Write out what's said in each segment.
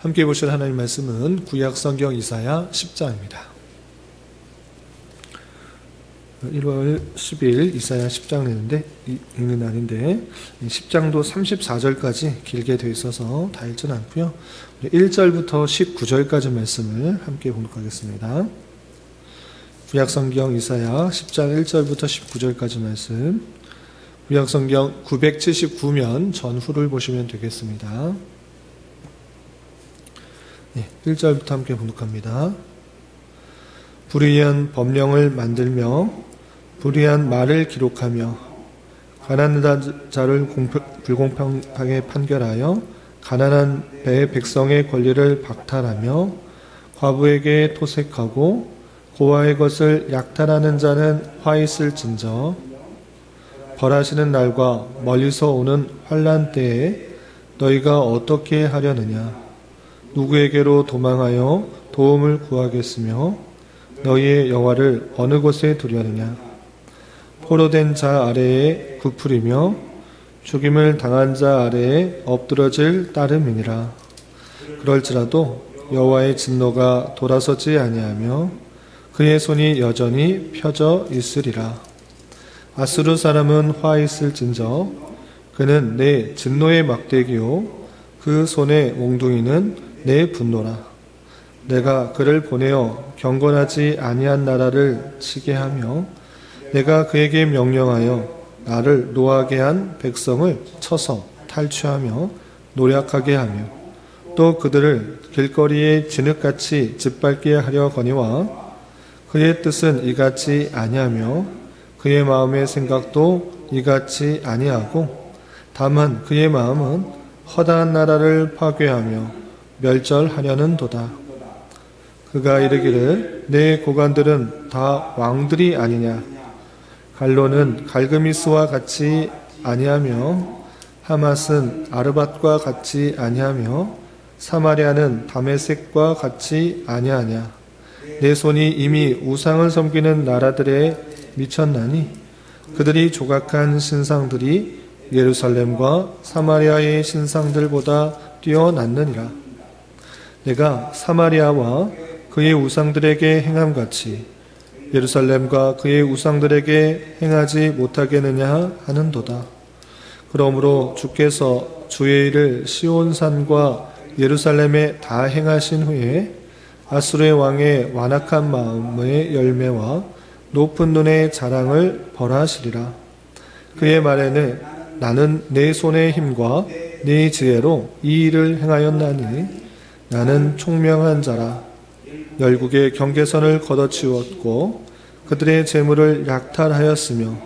함께 보실 하나님 말씀은 구약 성경 이사야 10장입니다. 1월 10일 이사야 10장 읽는 날인데 10장도 34절까지 길게 되어 있어서 다 읽지는 않고요. 1절부터 19절까지 말씀을 함께 봉독하겠습니다. 구약 성경 이사야 10장 1절부터 19절까지 말씀, 구약 성경 979면 전후를 보시면 되겠습니다. 1절부터 함께 봉독합니다. 불의한 법령을 만들며 불의한 말을 기록하며 가난한 자를 불공평하게 판결하여 가난한 백성의 권리를 박탈하며 과부에게 토색하고 고아의 것을 약탈하는 자는 화 있을진저 벌하시는 날과 멀리서 오는 환난 때에 너희가 어떻게 하려느냐? 누구에게로 도망하여 도움을 구하겠으며 너희의 영화를 어느 곳에 두려느냐? 포로된 자 아래에 부풀이며 죽임을 당한 자 아래에 엎드러질 따름이니라. 그럴지라도 여호와의 진노가 돌아서지 아니하며 그의 손이 여전히 펴져 있으리라. 아수르 사람은 화 있을진저 그는 내 진노의 막대기요 그 손의 몽둥이는 내 분노라. 내가 그를 보내어 경건하지 아니한 나라를 치게 하며 내가 그에게 명령하여 나를 노하게 한 백성을 쳐서 탈취하며 노략하게 하며 또 그들을 길거리에 진흙같이 짓밟게 하려거니와 그의 뜻은 이같이 아니하며 그의 마음의 생각도 이같이 아니하고 다만 그의 마음은 허다한 나라를 파괴하며 멸절하려는 도다. 그가 이르기를 내 고관들은 다 왕들이 아니냐? 갈로는 갈그미스와 같이 아니하며 하맛은 아르밧과 같이 아니하며 사마리아는 다메섹과 같이 아니하냐? 내 손이 이미 우상을 섬기는 나라들에 미쳤나니 그들이 조각한 신상들이 예루살렘과 사마리아의 신상들보다 뛰어났느니라. 내가 사마리아와 그의 우상들에게 행함같이 예루살렘과 그의 우상들에게 행하지 못하겠느냐 하는도다. 그러므로 주께서 주의 일을 시온산과 예루살렘에 다 행하신 후에 아수르의 왕의 완악한 마음의 열매와 높은 눈의 자랑을 벌하시리라. 그의 말에는 나는 내 손의 힘과 내 지혜로 이 일을 행하였나니 나는 총명한 자라. 열국의 경계선을 걷어치웠고 그들의 재물을 약탈하였으며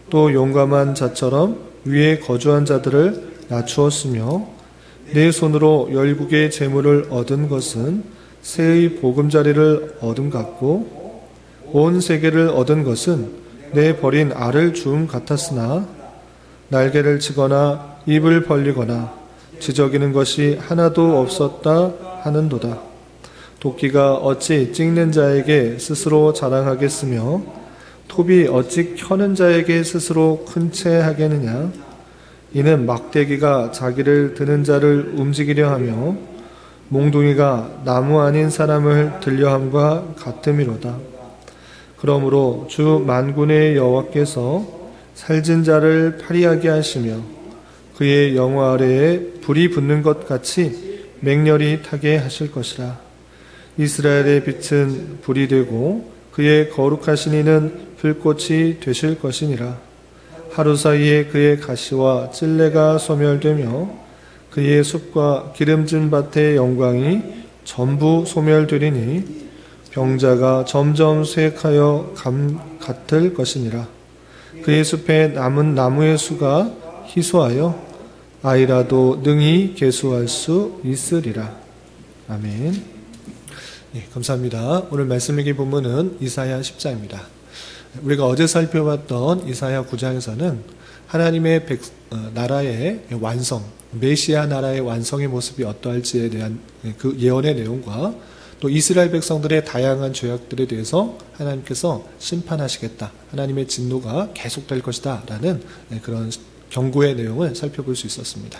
또 용감한 자처럼 위에 거주한 자들을 낮추었으며 내 손으로 열국의 재물을 얻은 것은 새의 보금자리를 얻음 같고 온 세계를 얻은 것은 내 버린 알을 주움 같았으나 날개를 치거나 입을 벌리거나 지저귀는 것이 하나도 없었다 하는도다. 도끼가 어찌 찍는 자에게 스스로 자랑하겠으며 톱이 어찌 켜는 자에게 스스로 큰 채 하겠느냐? 이는 막대기가 자기를 드는 자를 움직이려 하며 몽둥이가 나무 아닌 사람을 들려함과 같음이로다. 그러므로 주 만군의 여호와께서 살진 자를 파리하게 하시며 그의 영화 아래에 불이 붙는 것 같이 맹렬히 타게 하실 것이라. 이스라엘의 빛은 불이 되고 그의 거룩하신 이는 불꽃이 되실 것이니라. 하루 사이에 그의 가시와 찔레가 소멸되며 그의 숲과 기름진 밭의 영광이 전부 소멸되리니 병자가 점점 쇠하여 감 같을 것이니라. 그의 숲에 남은 나무의 수가 희소하여 아이라도 능히 계수할 수 있으리라. 아멘. 감사합니다. 오늘 말씀 읽기 본문은 이사야 10장입니다. 우리가 어제 살펴봤던 이사야 9장에서는 하나님의 나라의 완성, 메시아 나라의 완성의 모습이 어떠할지에 대한 그 예언의 내용과 또 이스라엘 백성들의 다양한 죄악들에 대해서 하나님께서 심판하시겠다, 하나님의 진노가 계속될 것이다 라는 그런 경고의 내용을 살펴볼 수 있었습니다.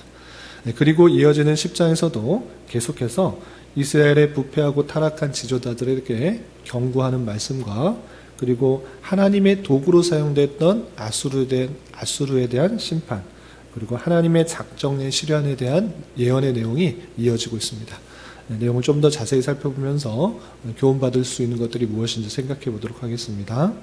그리고 이어지는 10장에서도 계속해서 이스라엘의 부패하고 타락한 지도자들에게 경고하는 말씀과 그리고 하나님의 도구로 사용됐던 아수르에 대한 심판, 그리고 하나님의 작정의 실현에 대한 예언의 내용이 이어지고 있습니다. 내용을 좀 더 자세히 살펴보면서 교훈받을 수 있는 것들이 무엇인지 생각해 보도록 하겠습니다.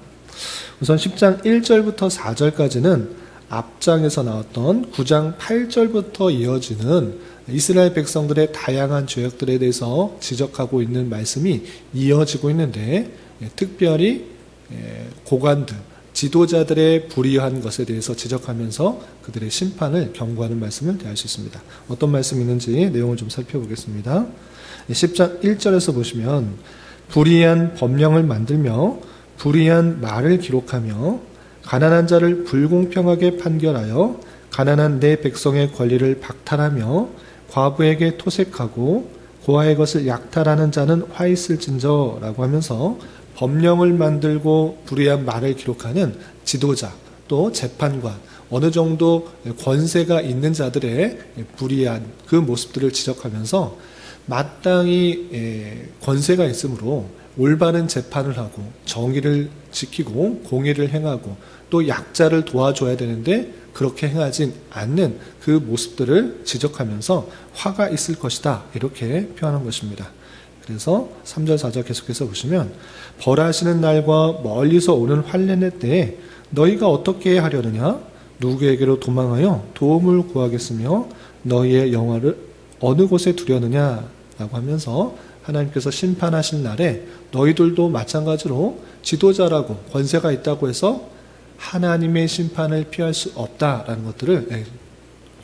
우선 10장 1절부터 4절까지는 앞장에서 나왔던 9장 8절부터 이어지는 이스라엘 백성들의 다양한 죄악들에 대해서 지적하고 있는 말씀이 이어지고 있는데, 특별히 고관들, 지도자들의 불의한 것에 대해서 지적하면서 그들의 심판을 경고하는 말씀을 대할 수 있습니다. 어떤 말씀이 있는지 내용을 좀 살펴보겠습니다. 10장 1절에서 보시면 불의한 법령을 만들며 불의한 말을 기록하며 가난한 자를 불공평하게 판결하여 가난한 내 백성의 권리를 박탈하며 과부에게 토색하고 고아의 것을 약탈하는 자는 화 있을진저 라고 하면서 법령을 만들고 불의한 말을 기록하는 지도자, 또 재판관, 어느 정도 권세가 있는 자들의 불의한 그 모습들을 지적하면서 마땅히 권세가 있으므로 올바른 재판을 하고 정의를 지키고 공의를 행하고 또 약자를 도와줘야 되는데 그렇게 행하진 않는 그 모습들을 지적하면서 화가 있을 것이다, 이렇게 표현한 것입니다. 그래서 3절 4절 계속해서 보시면 벌하시는 날과 멀리서 오는 환난의 때에 너희가 어떻게 하려느냐? 누구에게로 도망하여 도움을 구하겠으며 너희의 영화를 어느 곳에 두려느냐? 라고 하면서 하나님께서 심판하실 날에 너희들도 마찬가지로 지도자라고 권세가 있다고 해서 하나님의 심판을 피할 수 없다라는 것들을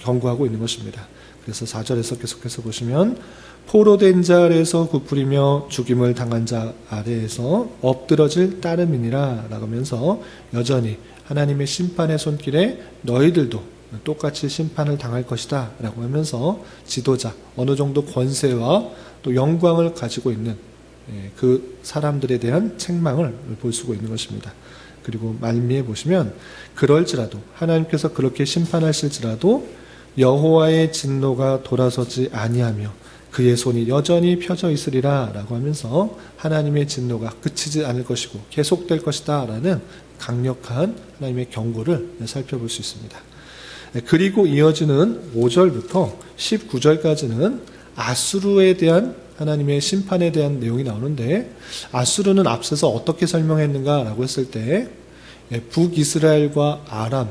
경고하고 있는 것입니다. 그래서 4절에서 계속해서 보시면 포로된 자 아래에서 굽으리며 죽임을 당한 자 아래에서 엎드러질 따름이니라 라고 하면서 여전히 하나님의 심판의 손길에 너희들도 똑같이 심판을 당할 것이다 라고 하면서 지도자, 어느 정도 권세와 또 영광을 가지고 있는 그 사람들에 대한 책망을 볼 수가 있는 것입니다. 그리고 말미에 보시면 그럴지라도 하나님께서 그렇게 심판하실지라도 여호와의 진노가 돌아서지 아니하며 그의 손이 여전히 펴져 있으리라 라고 하면서 하나님의 진노가 그치지 않을 것이고 계속될 것이다 라는 강력한 하나님의 경고를 살펴볼 수 있습니다. 그리고 이어지는 5절부터 19절까지는 아수르에 대한 하나님의 심판에 대한 내용이 나오는데, 아수르는 앞서서 어떻게 설명했는가라고 했을 때 북이스라엘과 아람,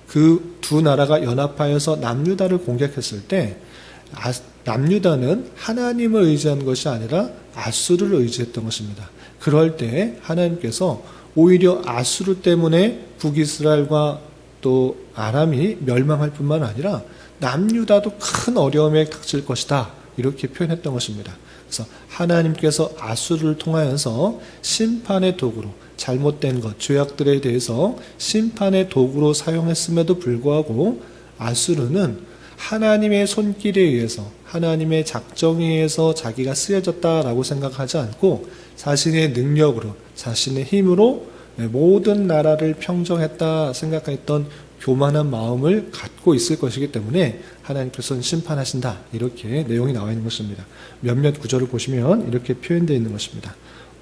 그 두 나라가 연합하여서 남유다를 공격했을 때 남유다는 하나님을 의지한 것이 아니라 아수르를 의지했던 것입니다. 그럴 때 하나님께서 오히려 아수르 때문에 북이스라엘과 또 아람이 멸망할 뿐만 아니라 남유다도 큰 어려움에 닥칠 것이다, 이렇게 표현했던 것입니다. 그래서 하나님께서 아수르를 통하여서 심판의 도구로, 잘못된 것, 죄악들에 대해서 심판의 도구로 사용했음에도 불구하고 아수르는 하나님의 손길에 의해서, 하나님의 작정에 의해서 자기가 쓰여졌다라고 생각하지 않고 자신의 능력으로, 자신의 힘으로 모든 나라를 평정했다 생각했던 교만한 마음을 갖고 있을 것이기 때문에 하나님께서는 심판하신다, 이렇게 내용이 나와 있는 것입니다. 몇몇 구절을 보시면 이렇게 표현되어 있는 것입니다.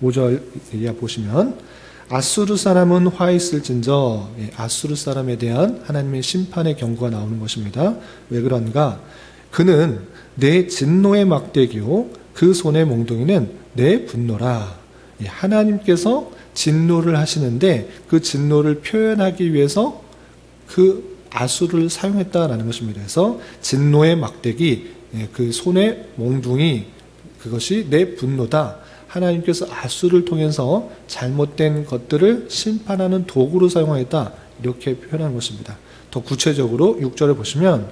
5절 이하 보시면 아수르 사람은 화 있을진저, 아수르 사람에 대한 하나님의 심판의 경고가 나오는 것입니다. 왜 그런가? 그는 내 진노의 막대기요 그 손의 몽둥이는 내 분노라. 하나님께서 진노를 하시는데 그 진노를 표현하기 위해서 그 아수르를 사용했다라는 것입니다. 그래서 진노의 막대기, 그 손의 몽둥이, 그것이 내 분노다. 하나님께서 아수르를 통해서 잘못된 것들을 심판하는 도구로 사용하였다, 이렇게 표현한 것입니다. 더 구체적으로 6절을 보시면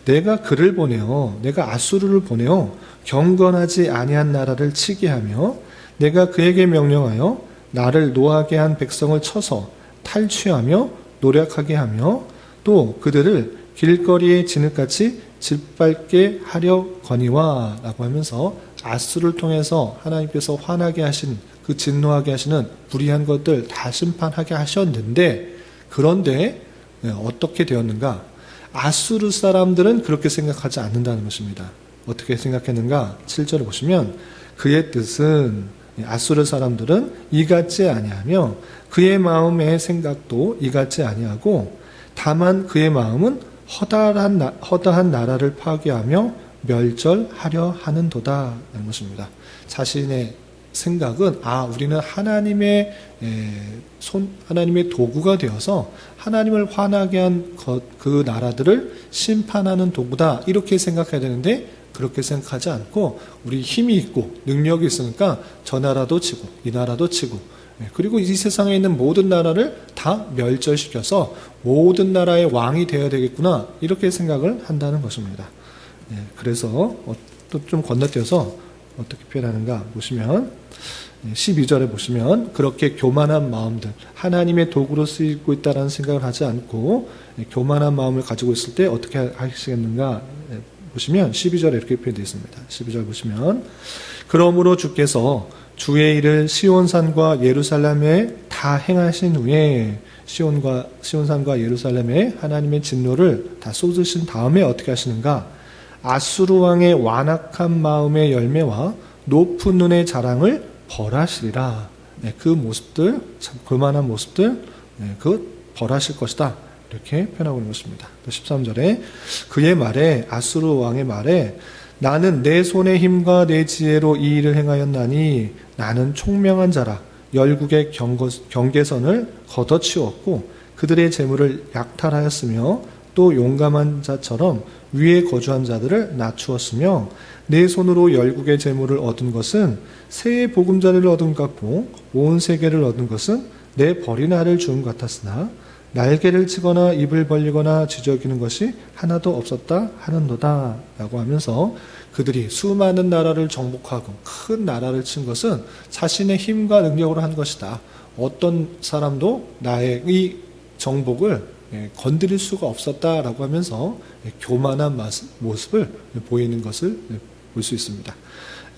내가 그를 보내어, 내가 아수르를 보내어 경건하지 아니한 나라를 치게 하며 내가 그에게 명령하여 나를 노하게 한 백성을 쳐서 탈취하며 노력하게 하며 또 그들을 길거리에 진흙같이 짓밟게 하려 거니와 라고 하면서 아수르를 통해서 하나님께서 화나게 하신, 그 진노하게 하시는 불의한 것들 다 심판하게 하셨는데, 그런데 어떻게 되었는가? 아수르 사람들은 그렇게 생각하지 않는다는 것입니다. 어떻게 생각했는가? 7절을 보시면 그의 뜻은 아수르 사람들은 이같지 아니하며 그의 마음의 생각도 이같지 아니하고 다만 그의 마음은 허다한 나라를 파괴하며 멸절하려 하는도다 라는 것입니다. 자신의 생각은 우리는 하나님의 도구가 되어서 하나님을 화나게 한 그 나라들을 심판하는 도구다 이렇게 생각해야 되는데 그렇게 생각하지 않고 우리 힘이 있고 능력이 있으니까 저 나라도 치고 이 나라도 치고 그리고 이 세상에 있는 모든 나라를 다 멸절시켜서 모든 나라의 왕이 되어야 되겠구나 이렇게 생각을 한다는 것입니다. 그래서 또 좀 건너뛰어서 어떻게 표현하는가 보시면 12절에 보시면 그렇게 교만한 마음들 하나님의 도구로 쓰이고 있다는 생각을 하지 않고 교만한 마음을 가지고 있을 때 어떻게 하시겠는가 보시면 12절에 이렇게 표현되어 있습니다. 12절 보시면 그러므로 주께서 주의 일을 시온산과 예루살렘에 다 행하신 후에 시온산과 예루살렘에 하나님의 진노를 다 쏟으신 다음에 어떻게 하시는가? 아수르 왕의 완악한 마음의 열매와 높은 눈의 자랑을 벌하시리라. 그 모습들, 그만한 모습들, 그 벌하실 것이다. 이렇게 표현하고 있는 것입니다. 13절에 그의 말에 아수르 왕의 말에 나는 내 손의 힘과 내 지혜로 이 일을 행하였나니 나는 총명한 자라 열국의 경계선을 걷어치웠고 그들의 재물을 약탈하였으며 또 용감한 자처럼 위에 거주한 자들을 낮추었으며 내 손으로 열국의 재물을 얻은 것은 새의 보금자리를 얻은 것 같고 온 세계를 얻은 것은 내 버린 알을 주은 것 같았으나 날개를 치거나 입을 벌리거나 지저귀는 것이 하나도 없었다 하는도다 라고 하면서 그들이 수많은 나라를 정복하고 큰 나라를 친 것은 자신의 힘과 능력으로 한 것이다. 어떤 사람도 나의 이 정복을 건드릴 수가 없었다라고 하면서 교만한 모습을 보이는 것을 볼 수 있습니다.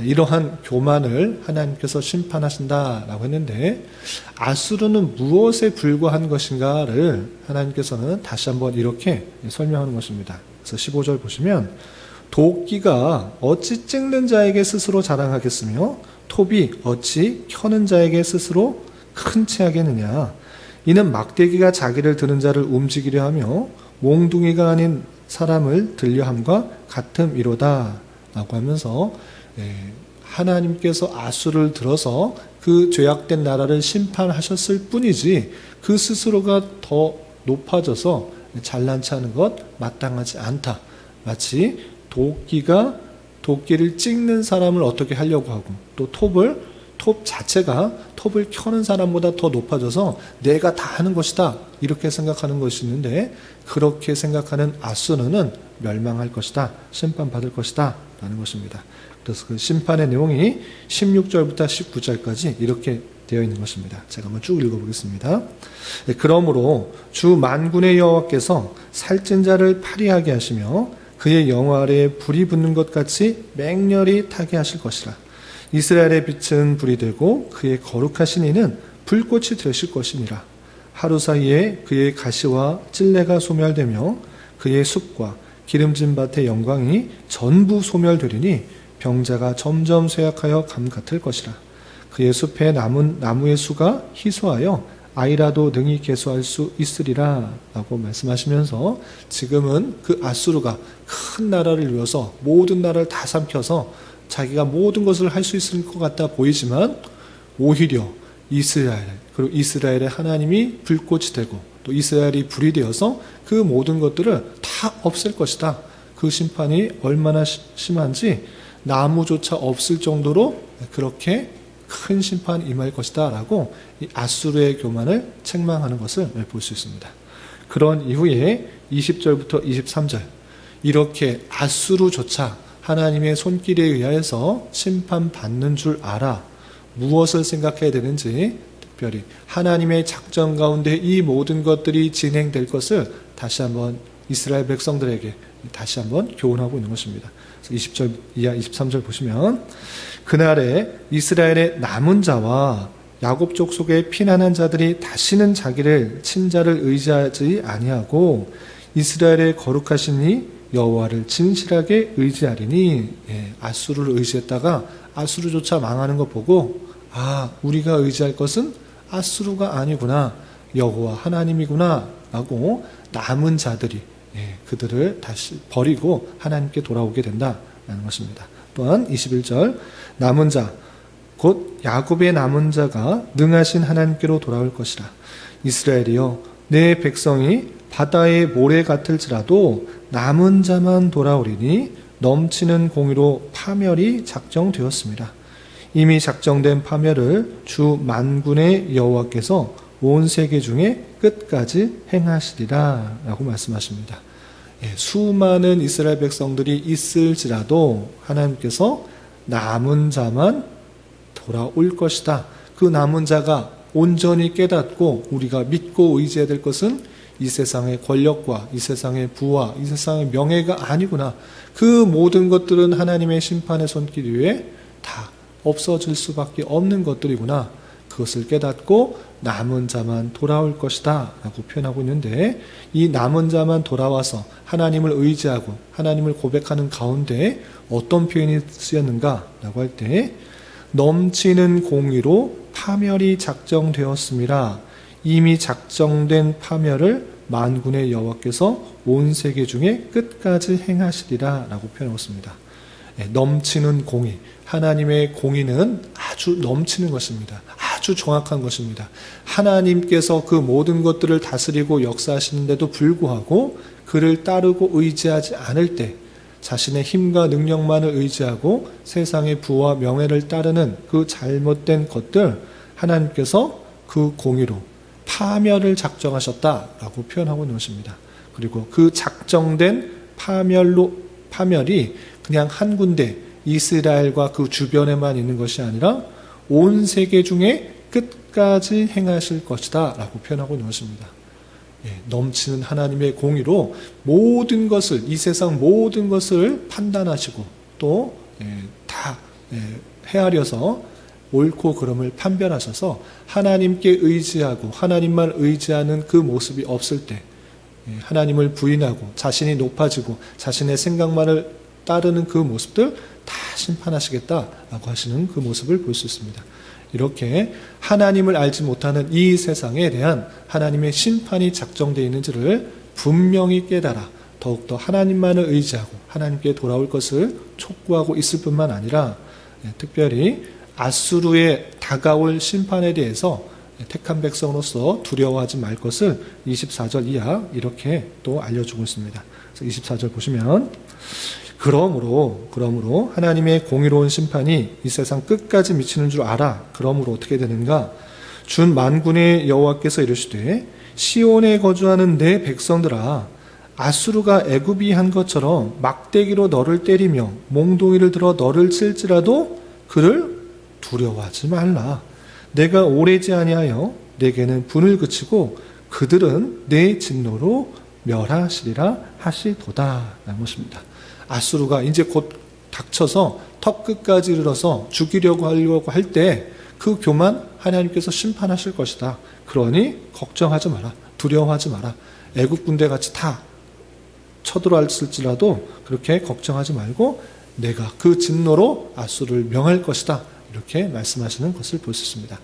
이러한 교만을 하나님께서 심판하신다라고 했는데 아수르는 무엇에 불과한 것인가를 하나님께서는 다시 한번 이렇게 설명하는 것입니다. 그래서 15절 보시면 도끼가 어찌 찍는 자에게 스스로 자랑하겠으며 톱이 어찌 켜는 자에게 스스로 큰 체하겠느냐. 이는 막대기가 자기를 드는 자를 움직이려 하며 몽둥이가 아닌 사람을 들려함과 같음이로다 라고 하면서 하나님께서 아수르를 들어서 그 죄악된 나라를 심판하셨을 뿐이지 그 스스로가 더 높아져서 잘난치 하는 것 마땅하지 않다. 마치 도끼를 찍는 사람을 어떻게 하려고 하고 또 톱 자체가 톱을 켜는 사람보다 더 높아져서 내가 다 하는 것이다 이렇게 생각하는 것이 있는데 그렇게 생각하는 아수르는 멸망할 것이다. 심판받을 것이다 라는 것입니다. 그래서 그 심판의 내용이 16절부터 19절까지 이렇게 되어 있는 것입니다. 제가 한번 쭉 읽어보겠습니다. 그러므로 주 만군의 여호와께서 살찐 자를 파리하게 하시며 그의 영화 아래에 불이 붙는 것 같이 맹렬히 타게 하실 것이라. 이스라엘의 빛은 불이 되고 그의 거룩하신 이는 불꽃이 되실 것이니라. 하루 사이에 그의 가시와 찔레가 소멸되며 그의 숲과 기름진 밭의 영광이 전부 소멸되리니 병자가 점점 쇠약하여 감 같을 것이라. 그의 숲에 남은 나무의 수가 희소하여 아이라도 능히 계수할 수 있으리라 라고 말씀하시면서 지금은 그 아수르가 큰 나라를 이루어서 모든 나라를 다 삼켜서 자기가 모든 것을 할 수 있을 것 같아 보이지만 오히려 이스라엘 그리고 이스라엘의 하나님이 불꽃이 되고 또 이스라엘이 불이 되어서 그 모든 것들을 다 없앨 것이다. 그 심판이 얼마나 심한지 나무조차 없을 정도로 그렇게 큰 심판이 임할 것이다 라고 이 아수르의 교만을 책망하는 것을 볼 수 있습니다. 그런 이후에 20절부터 23절 이렇게 아수르조차 하나님의 손길에 의하여서 심판받는 줄 알아 무엇을 생각해야 되는지 특별히 하나님의 작전 가운데 이 모든 것들이 진행될 것을 다시 한번 이스라엘 백성들에게 다시 한번 교훈하고 있는 것입니다. 20절 이하 23절 보시면 그날에 이스라엘의 남은 자와 야곱 족속의 피난한 자들이 다시는 자기를 친자를 의지하지 아니하고 이스라엘의 거룩하시니 여호와를 진실하게 의지하리니. 아수르를 의지했다가 아수르조차 망하는 거 보고 우리가 의지할 것은 아수르가 아니구나, 여호와 하나님이구나 라고 남은 자들이 그들을 다시 버리고 하나님께 돌아오게 된다라는 것입니다. 또한 21절 남은 자 곧 야곱의 남은 자가 능하신 하나님께로 돌아올 것이라. 이스라엘이여 내 백성이 바다의 모래 같을지라도 남은 자만 돌아오리니 넘치는 공의로 파멸이 작정되었습니다. 이미 작정된 파멸을 주 만군의 여호와께서 온 세계 중에 끝까지 행하시리라 라고 말씀하십니다. 수많은 이스라엘 백성들이 있을지라도 하나님께서 남은 자만 돌아올 것이다. 그 남은 자가 온전히 깨닫고 우리가 믿고 의지해야 될 것은 이 세상의 권력과 이 세상의 부와 이 세상의 명예가 아니구나. 그 모든 것들은 하나님의 심판의 손길 위에 다 없어질 수밖에 없는 것들이구나. 그것을 깨닫고 남은 자만 돌아올 것이다 라고 표현하고 있는데, 이 남은 자만 돌아와서 하나님을 의지하고 하나님을 고백하는 가운데 어떤 표현이 쓰였는가 라고 할 때, 넘치는 공의로 파멸이 작정되었습니다. 이미 작정된 파멸을 만군의 여호와께서 온 세계 중에 끝까지 행하시리라 라고 표현하고 있습니다. 넘치는 공의, 하나님의 공의는 아주 넘치는 것입니다. 아주 정확한 것입니다. 하나님께서 그 모든 것들을 다스리고 역사하시는데도 불구하고 그를 따르고 의지하지 않을 때, 자신의 힘과 능력만을 의지하고 세상의 부와 명예를 따르는 그 잘못된 것들, 하나님께서 그 공의로 파멸을 작정하셨다라고 표현하고 있는 것입니다. 그리고 그 작정된 파멸이 그냥 한 군데 이스라엘과 그 주변에만 있는 것이 아니라 온 세계 중에 끝까지 행하실 것이다 라고 표현하고 있는 것입니다. 넘치는 하나님의 공의로 모든 것을, 이 세상 모든 것을 판단하시고 또 다 헤아려서 옳고 그름을 판별하셔서 하나님께 의지하고 하나님만 의지하는 그 모습이 없을 때, 하나님을 부인하고 자신이 높아지고 자신의 생각만을 따르는 그 모습들 다 심판하시겠다라고 하시는 그 모습을 볼 수 있습니다. 이렇게 하나님을 알지 못하는 이 세상에 대한 하나님의 심판이 작정되어 있는지를 분명히 깨달아 더욱더 하나님만을 의지하고 하나님께 돌아올 것을 촉구하고 있을 뿐만 아니라, 특별히 아수르의 다가올 심판에 대해서 택한 백성으로서 두려워하지 말 것을 24절 이하 이렇게 또 알려주고 있습니다. 그래서 24절 보시면, 그러므로 하나님의 공의로운 심판이 이 세상 끝까지 미치는 줄 알아. 그러므로 어떻게 되는가? 준 만군의 여호와께서 이르시되 시온에 거주하는 내 백성들아, 아수르가 애굽이 한 것처럼 막대기로 너를 때리며 몽둥이를 들어 너를 칠지라도 그를 두려워하지 말라. 내가 오래지 아니하여 내게는 분을 그치고 그들은 내 진노로 멸하시리라 하시도다 라는 것입니다. 아수르가 이제 곧 닥쳐서 턱 끝까지 이르러서 죽이려고 하려고 할 때 그 교만 하나님께서 심판하실 것이다. 그러니 걱정하지 마라. 두려워하지 마라. 애국 군대 같이 다 쳐들어왔을지라도 그렇게 걱정하지 말고 내가 그 진노로 아수르를 명할 것이다. 이렇게 말씀하시는 것을 볼 수 있습니다.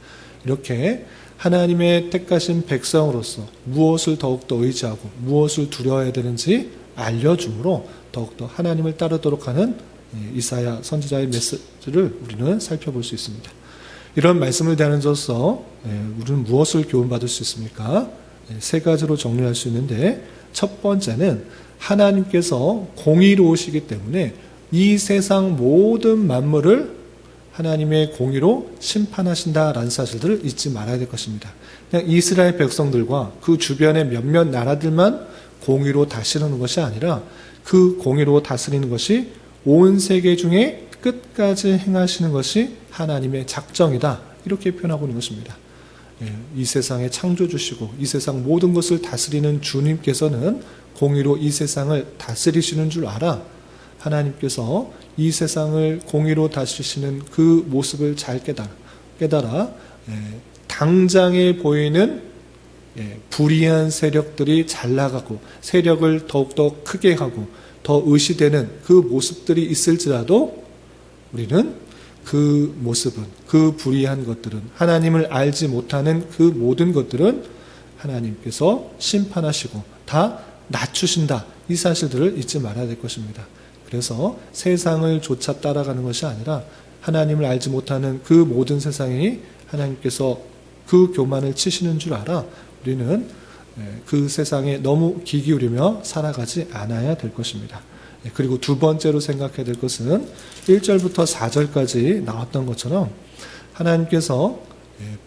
이렇게 하나님의 택하신 백성으로서 무엇을 더욱더 의지하고 무엇을 두려워해야 되는지 알려주므로 더욱더 하나님을 따르도록 하는 이사야 선지자의 메시지를 우리는 살펴볼 수 있습니다. 이런 말씀을 대하는저서 우리는 무엇을 교훈받을 수 있습니까? 세 가지로 정리할 수 있는데, 첫 번째는 하나님께서 공의로우시기 때문에 이 세상 모든 만물을 하나님의 공의로 심판하신다라는 사실들을 잊지 말아야 될 것입니다. 그냥 이스라엘 백성들과 그 주변의 몇몇 나라들만 공의로 다스리는 것이 아니라 그 공의로 다스리는 것이 온 세계 중에 끝까지 행하시는 것이 하나님의 작정이다. 이렇게 표현하고 있는 것입니다. 이 세상에 창조주시고 이 세상 모든 것을 다스리는 주님께서는 공의로 이 세상을 다스리시는 줄 알아. 하나님께서 이 세상을 공의로 다스리시는 그 모습을 잘 깨달아 당장에 보이는 불의한 세력들이 잘 나가고 세력을 더욱더 크게 하고 더 의시되는 그 모습들이 있을지라도 우리는 그 모습은, 그 불의한 것들은, 하나님을 알지 못하는 그 모든 것들은 하나님께서 심판하시고 다 낮추신다. 이 사실들을 잊지 말아야 될 것입니다. 그래서 세상을 쫓아 따라가는 것이 아니라 하나님을 알지 못하는 그 모든 세상이 하나님께서 그 교만을 치시는 줄 알아 우리는 그 세상에 너무 귀 기울이며 살아가지 않아야 될 것입니다. 그리고 두 번째로 생각해야 될 것은 1절부터 4절까지 나왔던 것처럼 하나님께서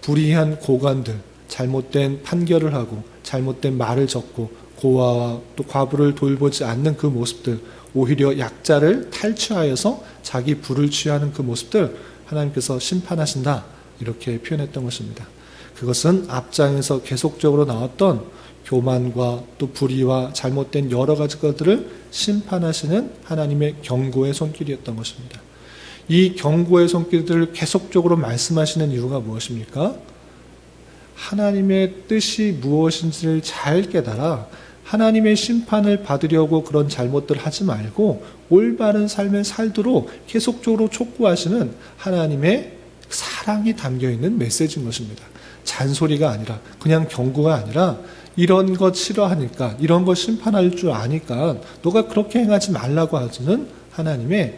불의한 고관들, 잘못된 판결을 하고 잘못된 말을 적고 고아와 또 과부를 돌보지 않는 그 모습들, 오히려 약자를 탈취하여서 자기 부를 취하는 그 모습들 하나님께서 심판하신다 이렇게 표현했던 것입니다. 그것은 앞장에서 계속적으로 나왔던 교만과 또 불의와 잘못된 여러 가지 것들을 심판하시는 하나님의 경고의 손길이었던 것입니다. 이 경고의 손길들을 계속적으로 말씀하시는 이유가 무엇입니까? 하나님의 뜻이 무엇인지를 잘 깨달아 하나님의 심판을 받으려고 그런 잘못들 하지 말고 올바른 삶을 살도록 계속적으로 촉구하시는 하나님의 사랑이 담겨있는 메시지인 것입니다. 잔소리가 아니라 그냥 경고가 아니라 이런 것 싫어하니까 이런 것 심판할 줄 아니까 너가 그렇게 행하지 말라고 하시는 하나님의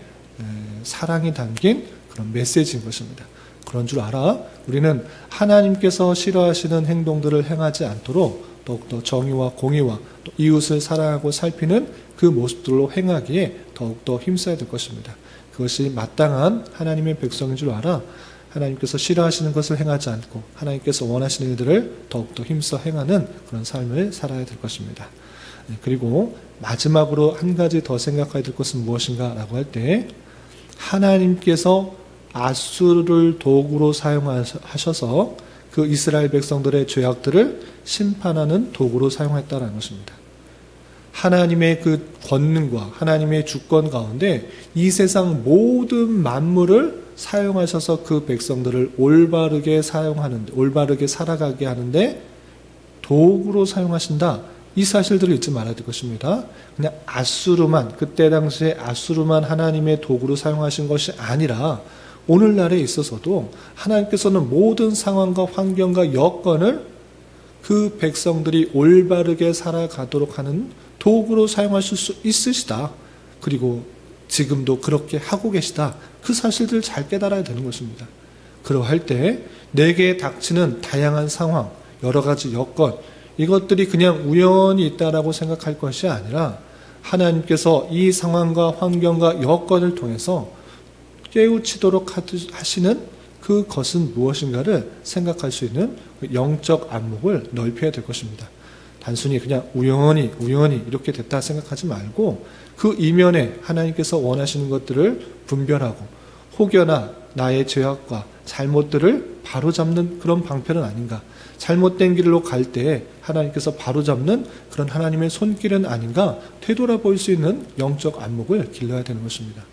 사랑이 담긴 그런 메시지인 것입니다. 그런 줄 알아 우리는 하나님께서 싫어하시는 행동들을 행하지 않도록 더욱더 정의와 공의와 또 이웃을 사랑하고 살피는 그 모습들로 행하기에 더욱더 힘써야 될 것입니다. 그것이 마땅한 하나님의 백성인 줄 알아 하나님께서 싫어하시는 것을 행하지 않고 하나님께서 원하시는 일들을 더욱더 힘써 행하는 그런 삶을 살아야 될 것입니다. 그리고 마지막으로 한 가지 더 생각해야 될 것은 무엇인가 라고 할 때 하나님께서 아수르를 도구로 사용하셔서 그 이스라엘 백성들의 죄악들을 심판하는 도구로 사용했다는 것입니다. 하나님의 그 권능과 하나님의 주권 가운데 이 세상 모든 만물을 사용하셔서 그 백성들을 올바르게 사용하는데, 올바르게 살아가게 하는데 도구로 사용하신다. 이 사실들을 잊지 말아야 될 것입니다. 그냥 아수르만, 그때 당시에 아수르만 하나님의 도구로 사용하신 것이 아니라 오늘날에 있어서도 하나님께서는 모든 상황과 환경과 여건을 그 백성들이 올바르게 살아가도록 하는 도구로 사용하실 수 있으시다. 그리고 지금도 그렇게 하고 계시다. 그 사실들을 잘 깨달아야 되는 것입니다. 그러할 때 내게 닥치는 다양한 상황, 여러 가지 여건, 이것들이 그냥 우연히 있다라고 생각할 것이 아니라 하나님께서 이 상황과 환경과 여건을 통해서 깨우치도록 하시는 그것은 무엇인가를 생각할 수 있는 영적 안목을 넓혀야 될 것입니다. 단순히 그냥 우연히 이렇게 됐다 생각하지 말고 그 이면에 하나님께서 원하시는 것들을 분별하고 혹여나 나의 죄악과 잘못들을 바로잡는 그런 방편은 아닌가, 잘못된 길로 갈 때 하나님께서 바로잡는 그런 하나님의 손길은 아닌가 되돌아볼 수 있는 영적 안목을 길러야 되는 것입니다.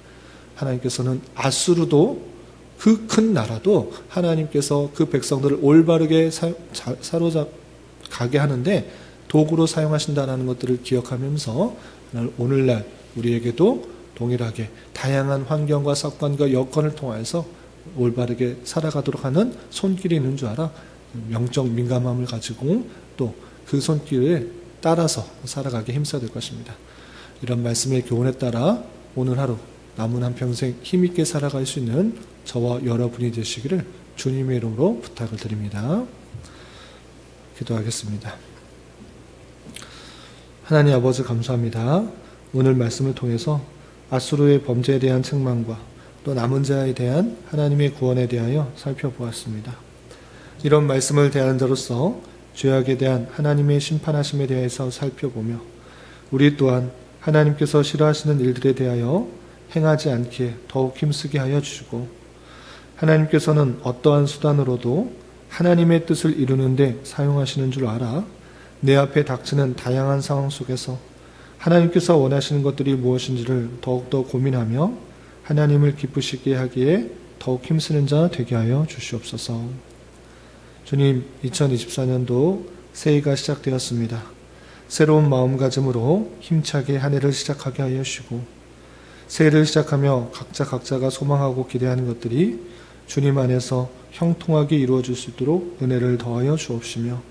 하나님께서는 아수르도 그 큰 나라도 하나님께서 그 백성들을 올바르게 사로잡게 하는데 도구로 사용하신다는 것들을 기억하면서 오늘날 우리에게도 동일하게 다양한 환경과 사건과 여건을 통해서 올바르게 살아가도록 하는 손길이 있는 줄 알아 영적 민감함을 가지고 또 그 손길을 따라서 살아가게 힘써야 될 것입니다. 이런 말씀의 교훈에 따라 오늘 하루 남은 한평생 힘있게 살아갈 수 있는 저와 여러분이 되시기를 주님의 이름으로 부탁을 드립니다. 기도하겠습니다. 하나님 아버지 감사합니다. 오늘 말씀을 통해서 아수르의 범죄에 대한 책망과 또 남은 자에 대한 하나님의 구원에 대하여 살펴보았습니다. 이런 말씀을 대하는 자로서 죄악에 대한 하나님의 심판하심에 대해서 살펴보며 우리 또한 하나님께서 싫어하시는 일들에 대하여 행하지 않기에 더욱 힘쓰게 하여 주시고 하나님께서는 어떠한 수단으로도 하나님의 뜻을 이루는 데 사용하시는 줄 알아 내 앞에 닥치는 다양한 상황 속에서 하나님께서 원하시는 것들이 무엇인지를 더욱더 고민하며 하나님을 기쁘시게 하기에 더욱 힘쓰는 자 되게 하여 주시옵소서. 주님, 2024년도 새해가 시작되었습니다. 새로운 마음가짐으로 힘차게 한 해를 시작하게 하여 주시고 새해를 시작하며 각자가 소망하고 기대하는 것들이 주님 안에서 형통하게 이루어질 수 있도록 은혜를 더하여 주옵시며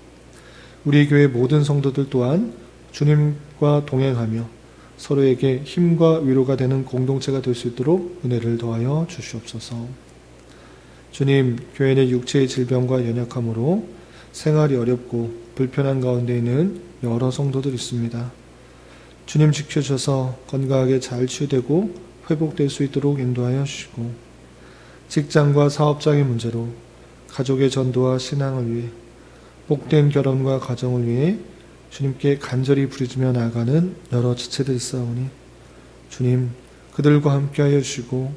우리 교회 모든 성도들 또한 주님과 동행하며 서로에게 힘과 위로가 되는 공동체가 될 수 있도록 은혜를 더하여 주시옵소서. 주님, 교회 내 육체의 질병과 연약함으로 생활이 어렵고 불편한 가운데 있는 여러 성도들 있습니다. 주님 지켜주셔서 건강하게 잘 치유되고 회복될 수 있도록 인도하여 주시고 직장과 사업장의 문제로 가족의 전도와 신앙을 위해 복된 결혼과 가정을 위해 주님께 간절히 부르짖며 나아가는 여러 지체들이 있사오니 주님 그들과 함께하여 주시고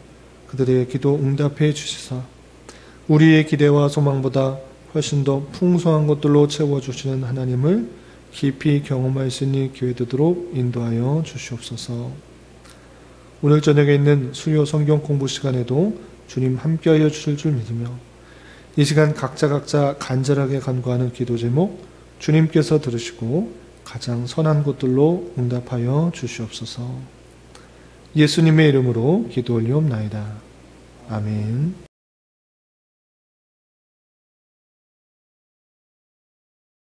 그들의 기도 응답해 주시사 우리의 기대와 소망보다 훨씬 더 풍성한 것들로 채워주시는 하나님을 깊이 경험할 수 있는 기회 되도록 인도하여 주시옵소서. 오늘 저녁에 있는 수요 성경 공부 시간에도 주님 함께하여 주실 줄 믿으며 이 시간 각자 간절하게 간구하는 기도 제목 주님께서 들으시고 가장 선한 것들로 응답하여 주시옵소서. 예수님의 이름으로 기도 올리옵나이다. 아멘.